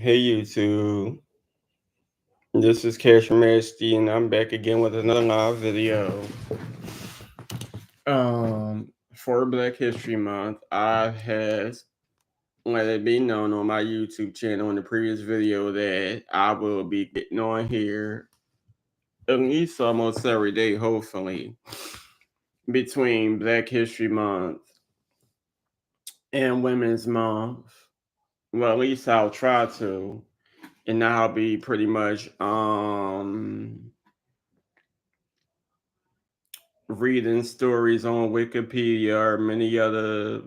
Hey YouTube, this is Cash from HD and I'm back again with another live video. For Black History Month, I have let it be known on my YouTube channel in the previous video that I will be getting on here at least almost every day, hopefully, between Black History Month and Women's Month. Well, at least I'll try to. And I'll be pretty much reading stories on Wikipedia or many other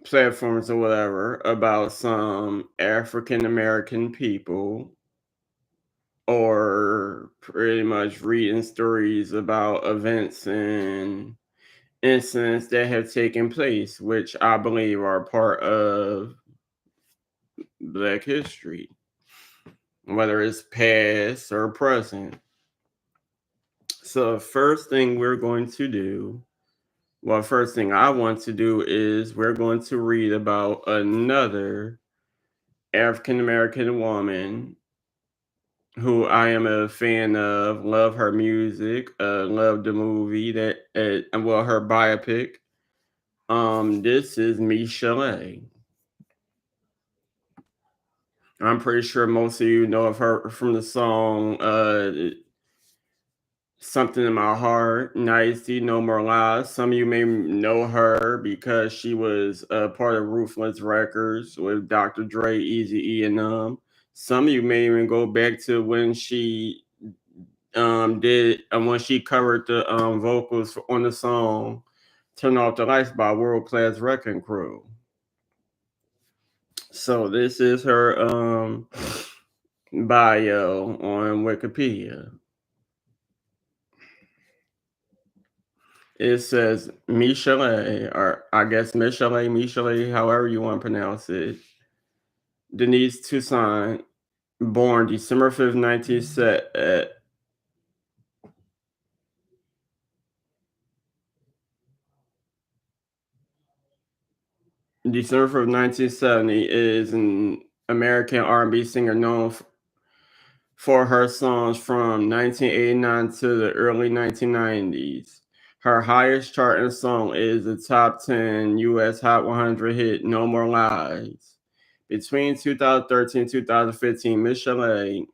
platforms or whatever about some African American people, or pretty much reading stories about events and incidents that have taken place, which I believe are part of Black history, whether it's past or present. So, first thing we're going to do, well, first thing I want to do is we're going to read about another African American woman who I am a fan of, love her music, love the movie that, well, her biopic. This is Michel'le. I'm pretty sure most of you know of her from the song Something in My Heart, Nicey, No More Lies. Some of you may know her because she was a part of Ruthless Records with Dr. Dre, Eazy-E, and some of you may even go back to when she did when she covered the vocals on the song Turn Off the Lights by World Class Wrecking Crew. So this is her bio on Wikipedia. It says Michel'le, or I guess Michel'le, however you want to pronounce it. Denise Toussaint, born December 5th, 1970, is an American R&B singer known for her songs from 1989 to the early 1990s. Her highest charting song is the top 10 US Hot 100 hit No More Lies. Between 2013 and 2015, Michel'le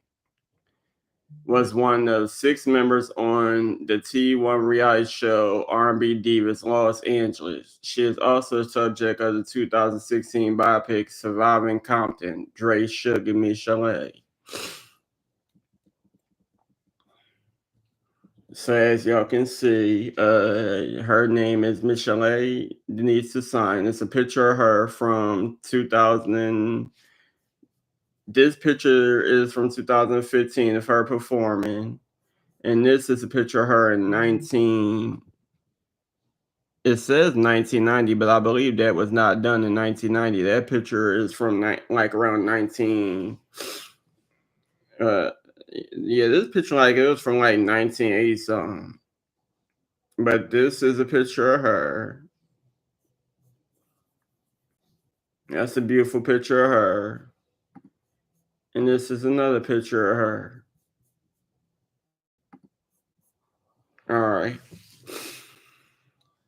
was one of 6 members on the T1 reality show R&B Divas Los Angeles. She is also the subject of the 2016 biopic Surviving Compton, Dre, Sugar, Michel'le. So as y'all can see, her name is Michel'le Denise Toussaint. It's a picture of her from 2000. This picture is from 2015 of her performing, and this is a picture of her in 19. It says 1990, but I believe that was not done in 1990. That picture is from like around 19. Yeah, this picture like it was from like 1980 something. But this is a picture of her. That's a beautiful picture of her. And this is another picture of her. All right.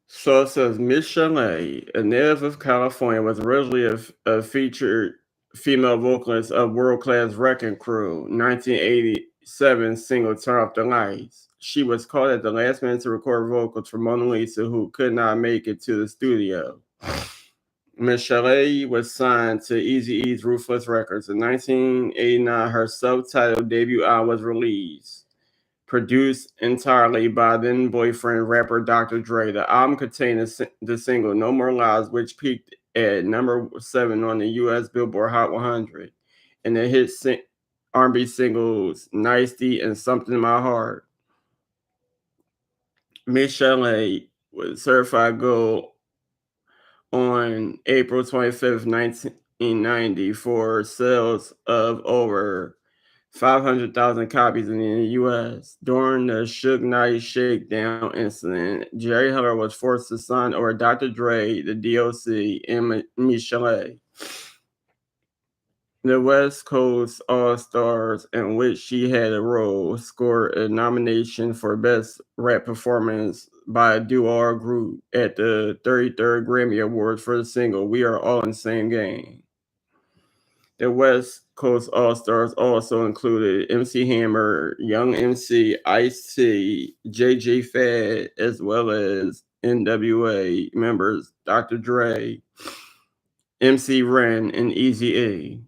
So it says Michel'le, a native of California, was originally a featured female vocalist of World Class Wrecking Crew 1987 single Turn Off the Lights. She was called at the last minute to record vocals for Mona Lisa, who could not make it to the studio. Michel'le was signed to Eazy-E's Ruthless Records. In 1989, her self-titled debut album was released, produced entirely by then boyfriend rapper Dr. Dre. The album contained the single No More Lies, which peaked at number 7 on the US Billboard Hot 100, and the hit R&B singles Nicey and Something in My Heart. Michel'le was certified gold on April 25th, 1990 for sales of over 500,000 copies in the U.S. During the Suge Knight Shakedown incident, Jerry Heller was forced to sign over Dr. Dre, the DOC, and Michel'le. The West Coast All Stars, in which she had a role, scored a nomination for Best Rap Performance by a Duo or Group at the 33rd Grammy Awards for the single We Are All in the Same Game. The West Coast All Stars also included MC Hammer, Young MC, Ice-T, JJ Fad, as well as NWA members Dr. Dre, MC Ren, and Eazy-E.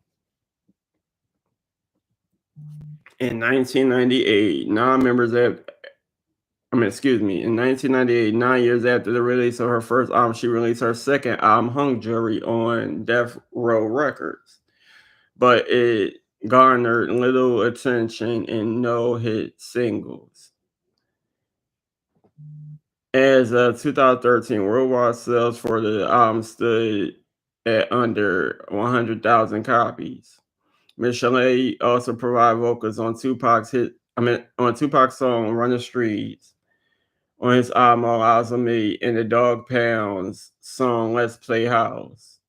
In 1998, in 1998, 9 years after the release of her first album, she released her second album, Hung Jury, on Death Row Records. But it garnered little attention and no hit singles. As of 2013, worldwide sales for the album stood at under 100,000 copies. Miss Chalet also provided vocals on Tupac's song "Run the Streets," on his album "All Eyes on Me," and the Dog Pound's song "Let's Play House"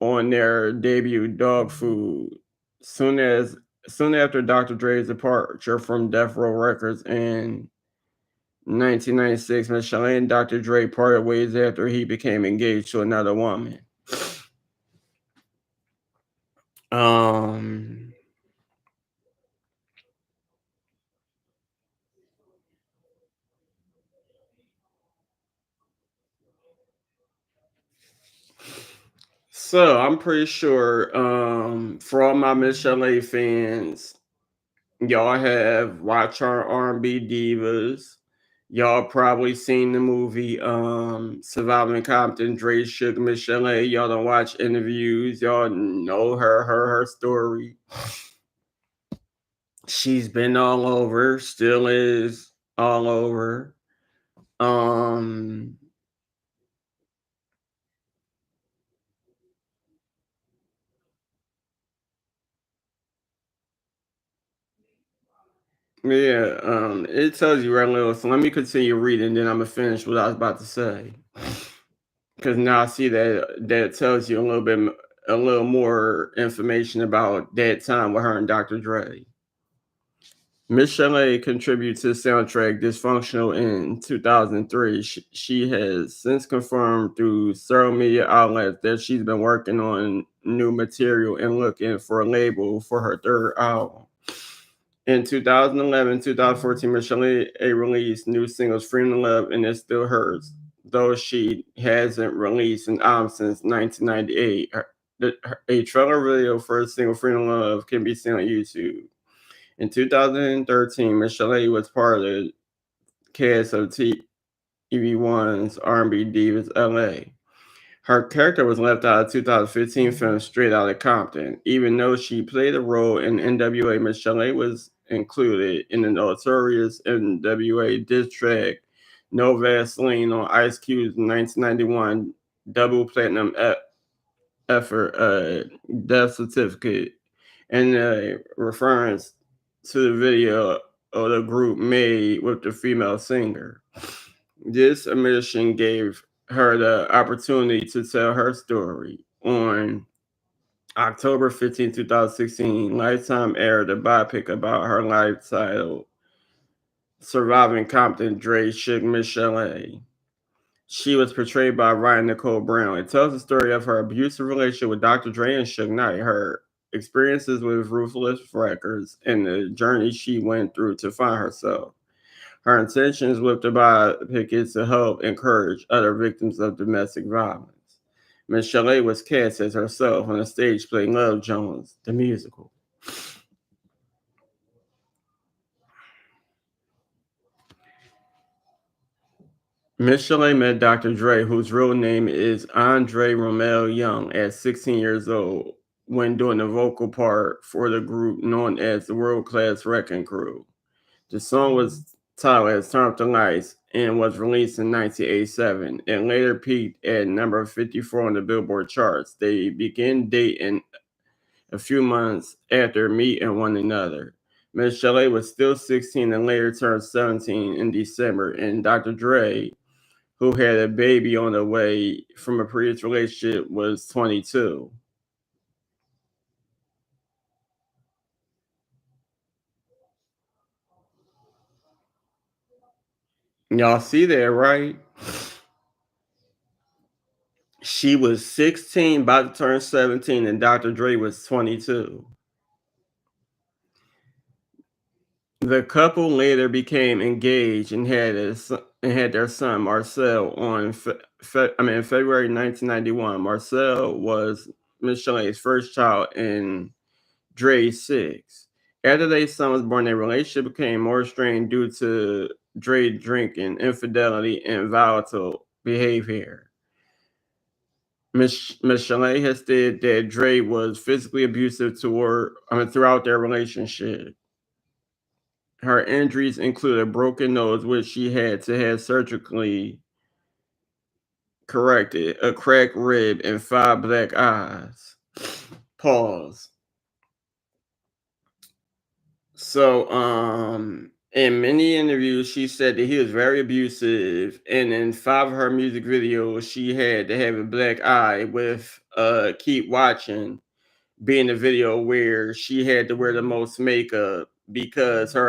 on their debut "Dog Food." Soon after Dr. Dre's departure from Death Row Records in 1996, Miss Chalet and Dr. Dre parted ways after he became engaged to another woman. Um, so I'm pretty sure for all my Miss Chalet fans, y'all have watched our R&B divas. Y'all probably seen the movie Surviving Compton, Dre, Sugar, Miss Chalet. Y'all don't watch interviews. Y'all know her story. She's been all over, still is all over. Um yeah, it tells you right little. So let me continue reading, then I'm gonna finish what I was about to say. Because now I see that tells you a little more information about that time with her and Dr. Dre. Miss Chalet contributed to the soundtrack Dysfunctional in 2003. She has since confirmed through several media outlets that she's been working on new material and looking for a label for her third album. In 2011, 2014, Miss Chalet released new singles Freedom and Love and It Still Hurts, though she hasn't released an album since 1998. A trailer video for the single Freedom and Love can be seen on YouTube. In 2013, Miss Chalet was part of the cast of TV1's R&B Divas LA. Her character was left out of 2015 film Straight Outta Compton. Even though she played a role in NWA, Miss Chalet was included in the notorious NWA diss track No Vaseline on Ice Cube's 1991 double platinum effort, Death Certificate, and reference to the video of the group made with the female singer. This admission gave her the opportunity to tell her story. On October 15, 2016, Lifetime aired a biopic about her life titled Surviving Compton, Dre Shook Miss Chalet. She was portrayed by Ryan Nicole Brown. It tells the story of her abusive relationship with Dr. Dre and Suge Knight, her experiences with Ruthless Records, and the journey she went through to find herself. Her intentions with the biopic is to help encourage other victims of domestic violence. Miss Chalet was cast as herself on the stage play Love Jones, the musical. Miss Chalet met Dr. Dre, whose real name is Andre Romeo Young, at 16 years old when doing the vocal part for the group known as the World Class Wrecking Crew. The song was titled as Turn Up the Lights and was released in 1987. It later peaked at number 54 on the Billboard charts. They began dating a few months after meeting one another. Miss Chalet was still 16 and later turned 17 in December, and Dr. Dre who had a baby on the way from a previous relationship, was 22. Y'all see that, right? She was 16, about to turn 17, and Dr. Dre was 22. The couple later became engaged and had their son Marcel on February 1991. Marcel was Miss Chalet's first child and Dre's sixth. After their son was born, their relationship became more strained due to Dre drinking, infidelity, and volatile behavior. Miss Chalet has stated that Dre was physically abusive throughout their relationship. Her injuries include a broken nose, which she had to have surgically corrected, a cracked rib, and 5 black eyes. Pause. So, in many interviews, she said that he was very abusive, and in 5 of her music videos, she had to have a black eye with "Keep Watching" being the video where she had to wear the most makeup because of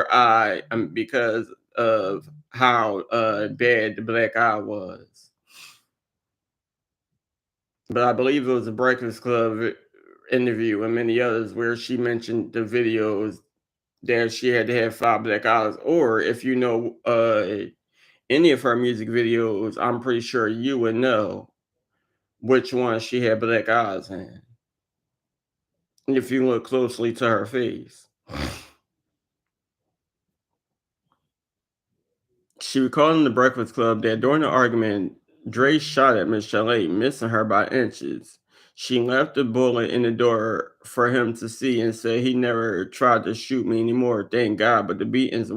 how bad the black eye was. But I believe it was a Breakfast Club interview and many others where she mentioned the videos that she had to have 5 black eyes. Or if you know any of her music videos, I'm pretty sure you would know which one she had black eyes in if you look closely to her face. She recalled in the Breakfast Club that during the argument, Dre shot at Miss Chalet, missing her by inches. She left the bullet in the door for him to see and said he never tried to shoot me anymore, thank God, but the beatings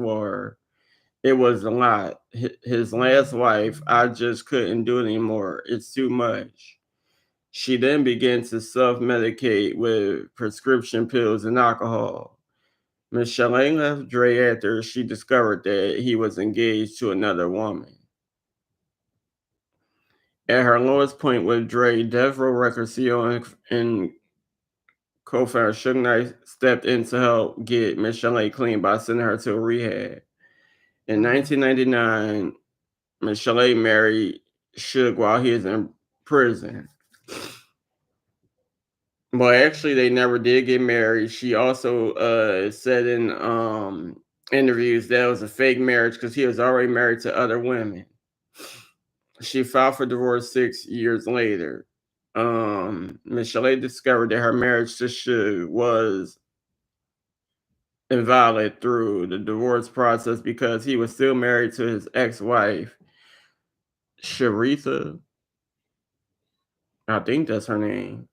it was a lot. His last wife, I just couldn't do it anymore. It's too much. She then began to self medicate with prescription pills and alcohol. Miss Chalet left Dre after she discovered that he was engaged to another woman. At her lowest point with Dre, Death Row Records CEO and co-founder Suge Knight stepped in to help get Miss Chalet clean by sending her to a rehab. In 1999, Miss Chalet married Suge while he was in prison. Well, actually, they never did get married. She also said in interviews that it was a fake marriage because he was already married to other women. She filed for divorce 6 years later. Miss Chalet discovered that her marriage to Suge was invalid through the divorce process because he was still married to his ex-wife, Sharitha. I think that's her name.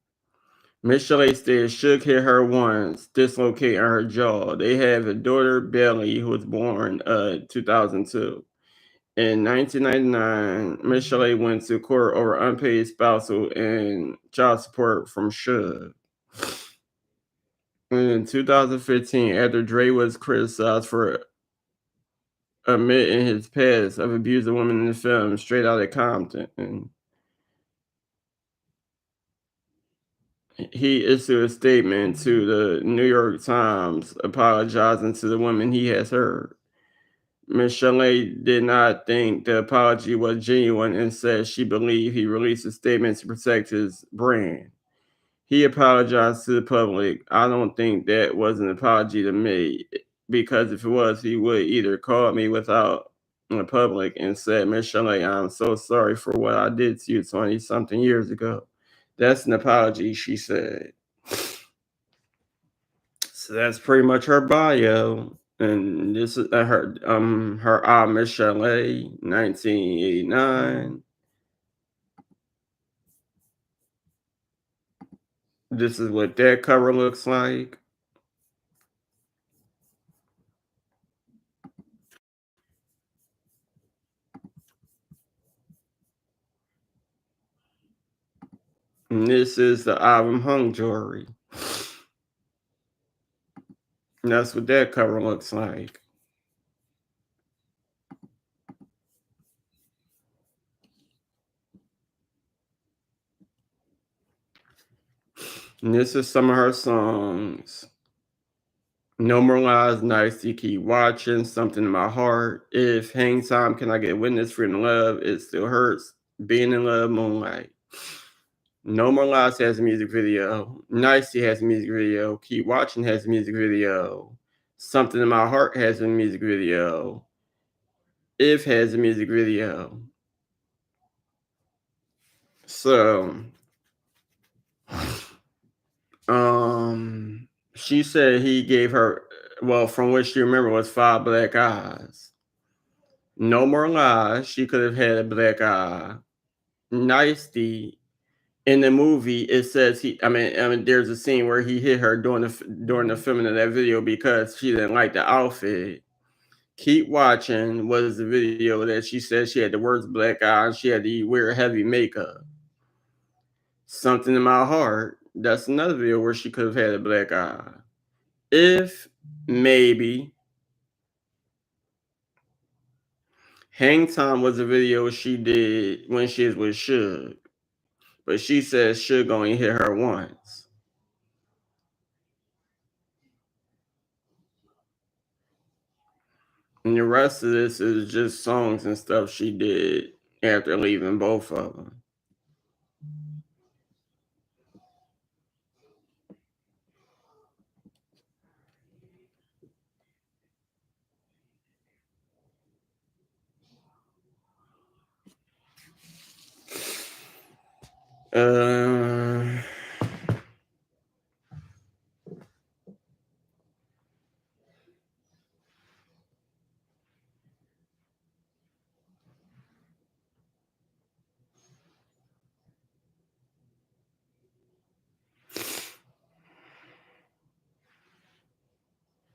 Miss Chalet said Suge hit her once, dislocating her jaw. They have a daughter, Belly, who was born 2002. In 1999, Miss Chalet went to court over unpaid spousal and child support from Suge. In 2015, after Dre was criticized for admitting his past of abusing women in the film Straight Outta Compton, and he issued a statement to the New York Times apologizing to the women he has hurt. Ms. Chalet did not think the apology was genuine and said she believed he released a statement to protect his brand. He apologized to the public. I don't think that was an apology to me because if it was, he would either call me without in the public and said, Miss Chalet, I'm so sorry for what I did to you 20 something years ago. That's an apology, she said. So that's pretty much her bio. And this is her Miss Chalet, 1989. This is what that cover looks like. And this is the album Hung Jewelry. And that's what that cover looks like. And this is some of her songs. No More Lies, Nice to Keep Watching, Something in My Heart, If, Hang Time, Can I Get Witness, For in Love, It Still Hurts, Being in Love, Moonlight. No More Lies has a music video. Nicey has a music video. Keep Watching has a music video. Something in My Heart has a music video. If has a music video. So, she said he gave her, well, from what she remember was 5 black eyes. No More Lies, she could have had a black eye. Nicety, in the movie, it says I mean, there's a scene where he hit her during the filming of that video because she didn't like the outfit. Keep Watching was the video that she said she had the worst black eye and she had to wear heavy makeup. Something in My Heart, that's another video where she could have had a black eye. If, maybe. Hang Time was a video she did when she was with Suge, but she says Suge only hit her once. And the rest of this is just songs and stuff she did after leaving both of them. Uh,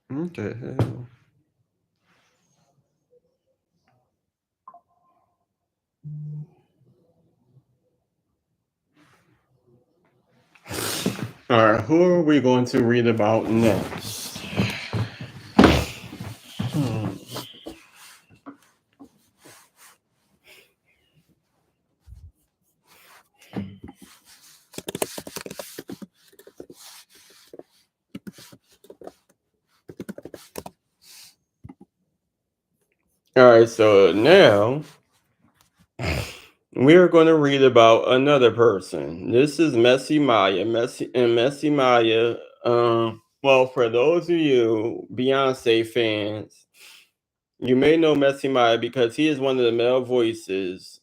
what the hell? All right, who are we going to read about next? All right, so now we are going to read about another person. This is Messy Maya. Messy Maya. Well, for those of you Beyonce fans, you may know Messy Maya because he is one of the male voices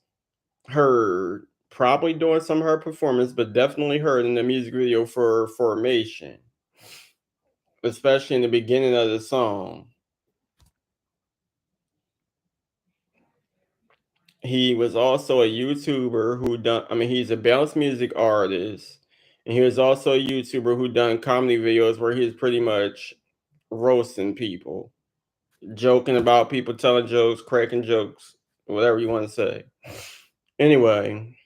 heard probably during some of her performance, but definitely heard in the music video for Formation, especially in the beginning of the song. He was also a YouTuber who done, I mean, he's a bounce music artist, and he was also a YouTuber who done comedy videos where he's pretty much roasting people, joking about people, telling jokes, cracking jokes, whatever you want to say. Anyway,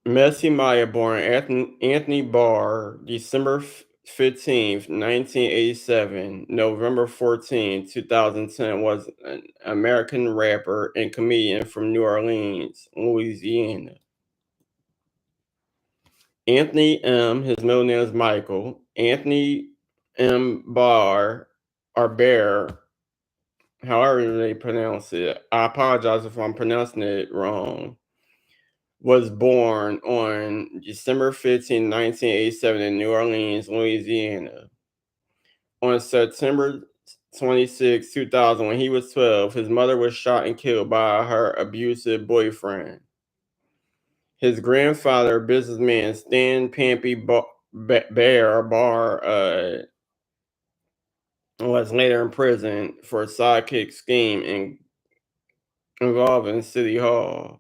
Messy Maya, born Anthony Barr, December 15th, 1987, November 14th, 2010, was an American rapper and comedian from New Orleans, Louisiana. Anthony M., his middle name is Michael, Anthony M. Barr, or Bear, however they pronounce it. I apologize if I'm pronouncing it wrong. Was born on December 15, 1987, in New Orleans, Louisiana. On September 26, 2000, when he was 12, his mother was shot and killed by her abusive boyfriend. His grandfather, businessman Stan Pampy Barr, was later imprisoned for a sidekick scheme involving City Hall.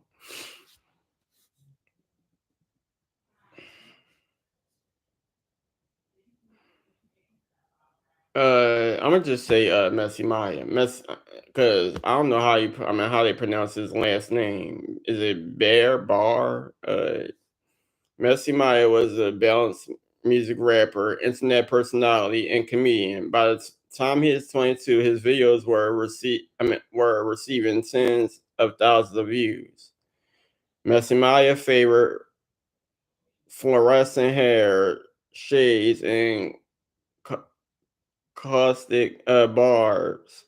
I'm gonna just say Messy Maya, because I don't know how they pronounce his last name. Is it Bear Bar? Messy Maya was a balanced music rapper, internet personality, and comedian. By the time he was 22, his videos were receiving tens of thousands of views. Messy Maya favorite fluorescent hair, shades, and ca- caustic barbs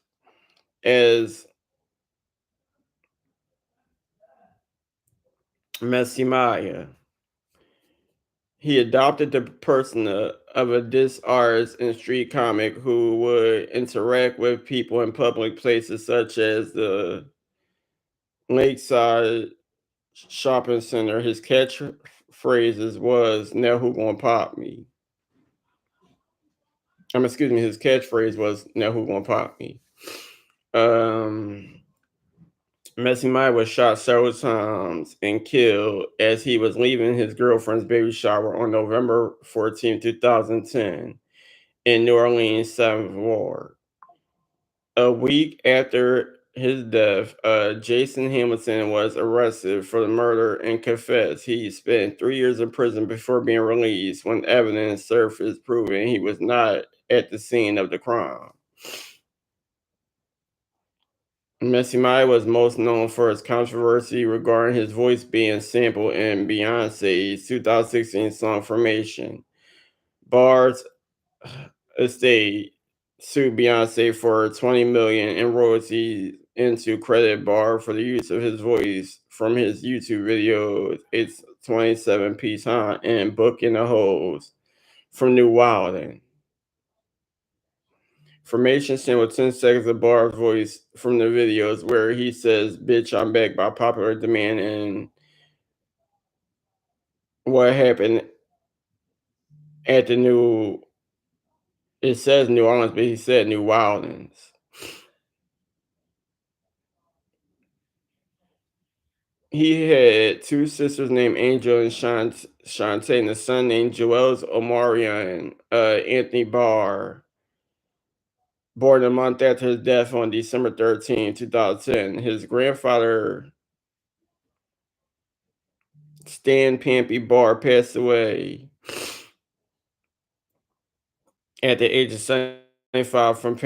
as Messi Maya. He adopted the persona of a diss artist and street comic who would interact with people in public places such as the Lakeside Shopping Center. His catchphrases was "Now who gonna pop me?" Excuse me. His catchphrase was "Now who gonna pop me?" Um, Messi Mike was shot several times and killed as he was leaving his girlfriend's baby shower on November 14, 2010, in New Orleans, 7th Ward. A week after his death, Jason Hamilton was arrested for the murder and confessed. He spent 3 years in prison before being released when evidence surfaced proving he was not at the scene of the crime. Messi Mai was most known for his controversy regarding his voice being sampled in Beyonce's 2016 song Formation. Bars estate sued Beyonce for 20 million in royalties into credit Barr for the use of his voice from his YouTube videos. It's 27 piece hunt and Booking the Hoes from New Wilding. Formation sent with 10 seconds of Barr's voice from the videos where he says, "Bitch, I'm back" by popular demand, and what happened at the new, it says New Orleans, but he said New Orleans. He had two sisters named Angel and Shantae, and a son named Joel's Omarion Anthony Barr, born a month after his death on December 13, 2010. His grandfather, Stan Pampy Barr, passed away at the age of 75 from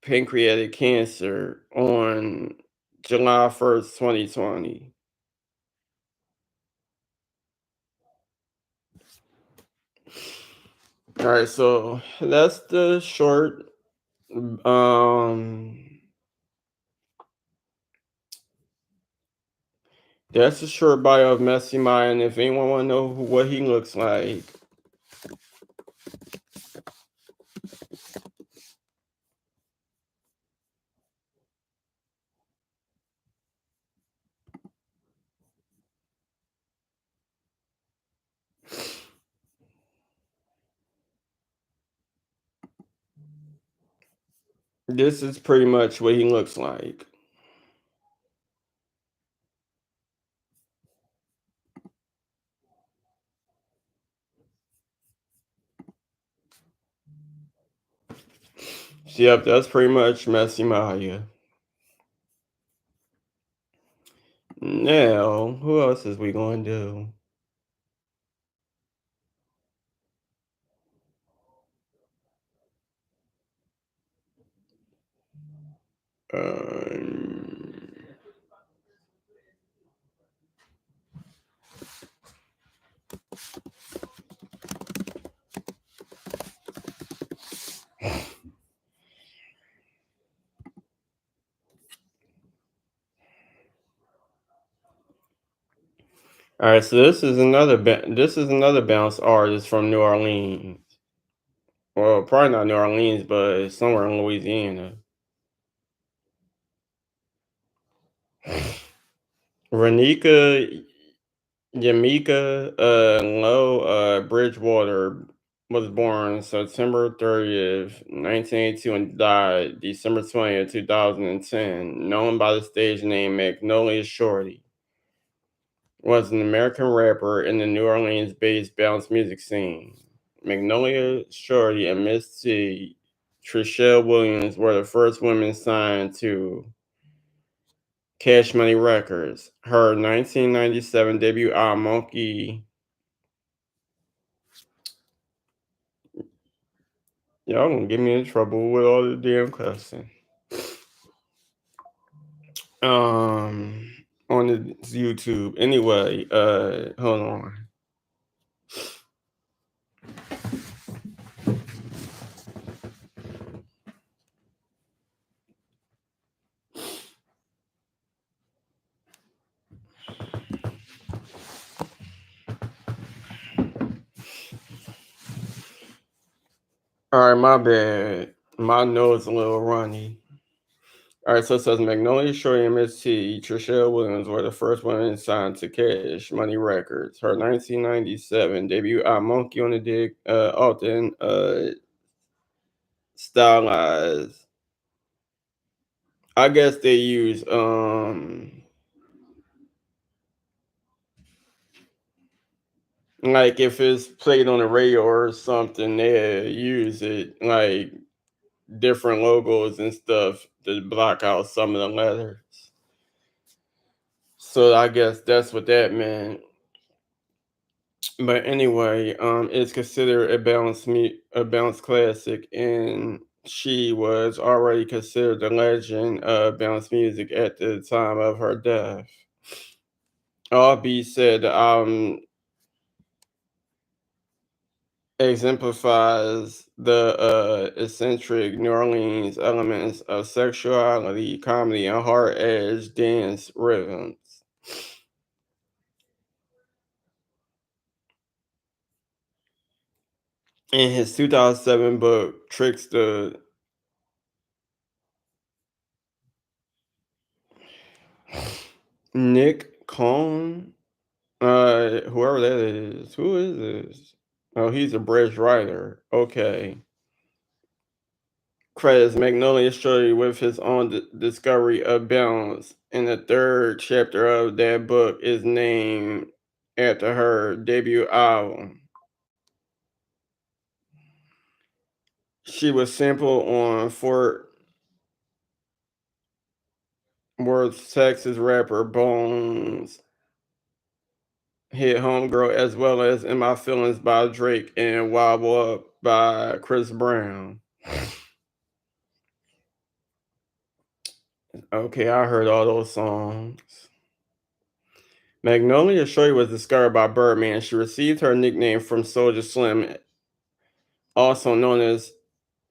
pancreatic cancer on July 1st, 2020. All right, so that's the short um that's a short bio of Messi Mai, and if anyone want to know what he looks like, this is pretty much what he looks like. So, yep, that's pretty much Messi Maya. Now, who else is we going to do? All right, so this is another bounce artist from New Orleans. Well, probably not New Orleans, but somewhere in Louisiana. Renika Yamika Low Bridgewater was born September 30th, 1982, and died December 20th, 2010. Known by the stage name Magnolia Shorty, was an American rapper in the New Orleans-based bounce music scene. Magnolia Shorty and Miss T. Trishelle Williams were the first women signed to Cash Money Records. Her 1997 debut album, Monkey. Y'all gonna get me in trouble with all the damn cussing. Um, on the YouTube. Anyway, hold on. All right, my bad. My nose a little runny. All right, so it says Magnolia Shorty and Miss T, Trishelle Williams were the first women signed to Cash Money Records. Her 1997 debut album, Monkey on the Dick, often stylized. I guess they use like if it's played on the radio or something, they use it like different logos and stuff to block out some of the letters. So I guess that's what that meant. But anyway, it's considered a bounce classic, and she was already considered the legend of bounce music at the time of her death. All be said, the album exemplifies the eccentric New Orleans elements of sexuality, comedy, and hard edge dance rhythms. In his 2007 book, Trickster, Nick Cohn, whoever that is, who is this? Oh, he's a British writer. Okay. Credits Magnolia Shorty with his own discovery of balance, and the third chapter of that book is named after her debut album. She was sampled on Fort Worth, Texas rapper Bones hit Homegirl, as well as In My Feelings by Drake and Wobble Up by Chris Brown. Okay, I heard all those songs. Magnolia Shorty was discovered by Birdman. She received her nickname from Soulja Slim, also known as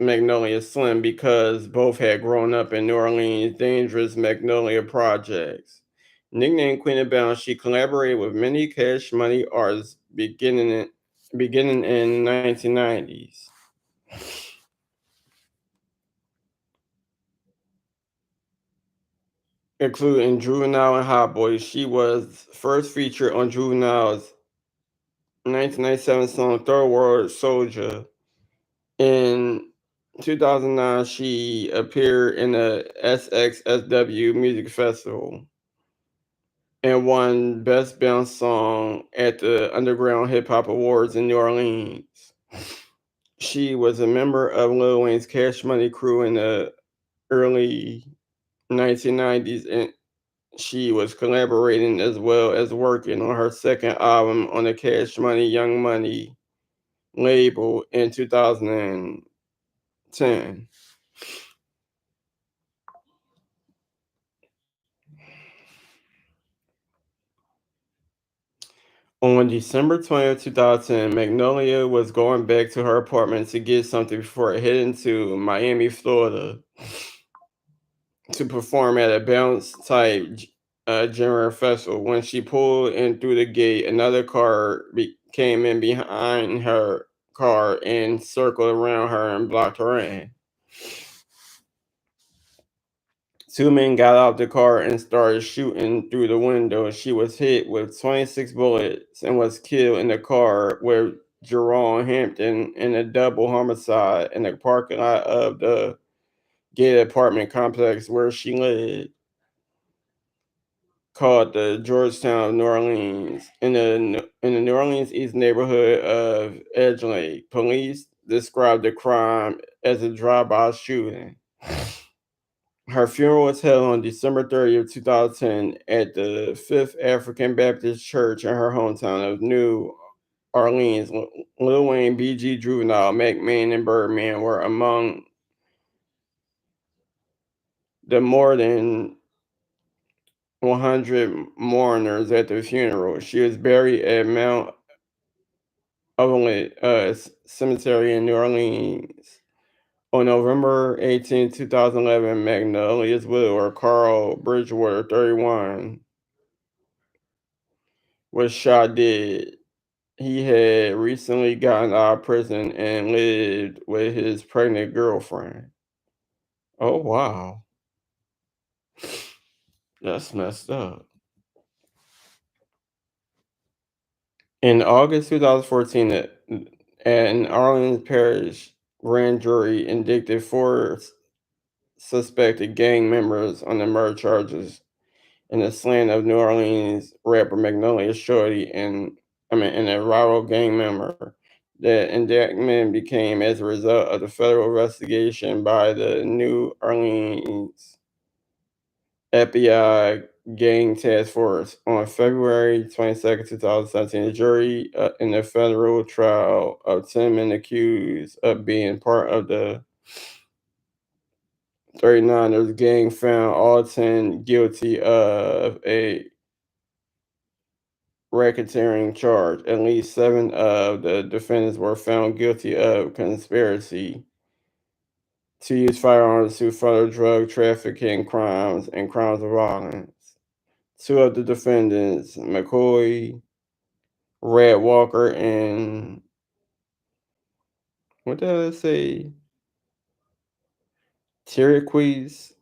Magnolia Slim, because both had grown up in New Orleans' dangerous Magnolia projects. Nicknamed Queen of Bounce, she collaborated with many Cash Money artists beginning in 1990s, including Juvenile and Hot Boy. She was first featured on Juvenile's 1997 song Third World Soldier. In 2009, she appeared in the SXSW Music Festival and won Best Bounce Song at the Underground Hip Hop Awards in New Orleans. She was a member of Lil Wayne's Cash Money crew in the early 1990s, and she was collaborating as well as working on her second album on the Cash Money Young Money label in 2010. On December 20th, 2010, Magnolia was going back to her apartment to get something before heading to Miami, Florida to perform at a bounce type genre festival. When she pulled in through the gate, another car came in behind her car and circled around her and blocked her in. Two men got out the car and started shooting through the window. She was hit with 26 bullets and was killed in the car with Jerome Hampton in a double homicide in the parking lot of the gated apartment complex where she lived, called the Georgetown of New Orleans, in the New Orleans East neighborhood of Edgeley. Police described the crime as a drive-by shooting. Her funeral was held on December 30th, 2010 at the Fifth African Baptist Church in her hometown of New Orleans. Lil Wayne, BG Juvenile, Mac Man, and Birdman were among the more than 100 mourners at the funeral. She was buried at Mount Olivet Cemetery in New Orleans. On November 18, 2011, Magnolia's widower, Carl Bridgewater, 31, was shot dead. he had recently gotten out of prison and lived with his pregnant girlfriend. Oh wow, that's messed up. In August 2014, an Arlington Parish grand jury indicted four suspected gang members on the murder charges in the slaying of New Orleans rapper Magnolia Shorty and a rival gang member. The indictment became as a result of the federal investigation by the New Orleans FBI Gang Task Force. On February 22nd, 2017, the jury in the federal trial of 10 men accused of being part of the 39ers gang found all 10 guilty of a racketeering charge. At least seven of the defendants were found guilty of conspiracy to use firearms to further drug trafficking crimes and crimes of violence. Two of the defendants, McCoy, Red Walker, and what did I say? Tyrquoise,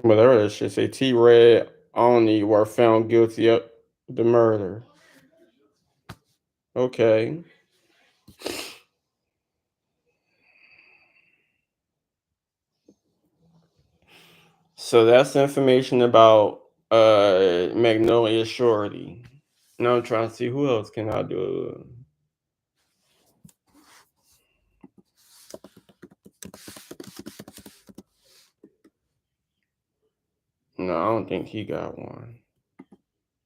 whatever that should say, T Red only were found guilty of the murder. Okay. So that's information about Magnolia Shorty. Now I'm trying to see who else can I do. No, I don't think he got one.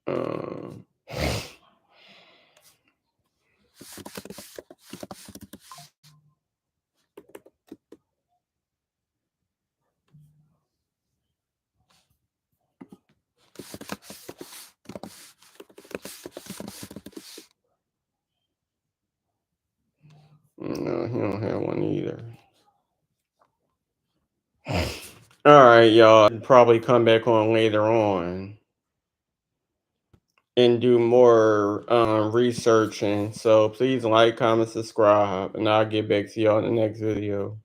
Um, no, he don't have one either. All right, y'all. Probably come back on later on and do more researching. So please like, comment, subscribe, and I'll get back to y'all in the next video.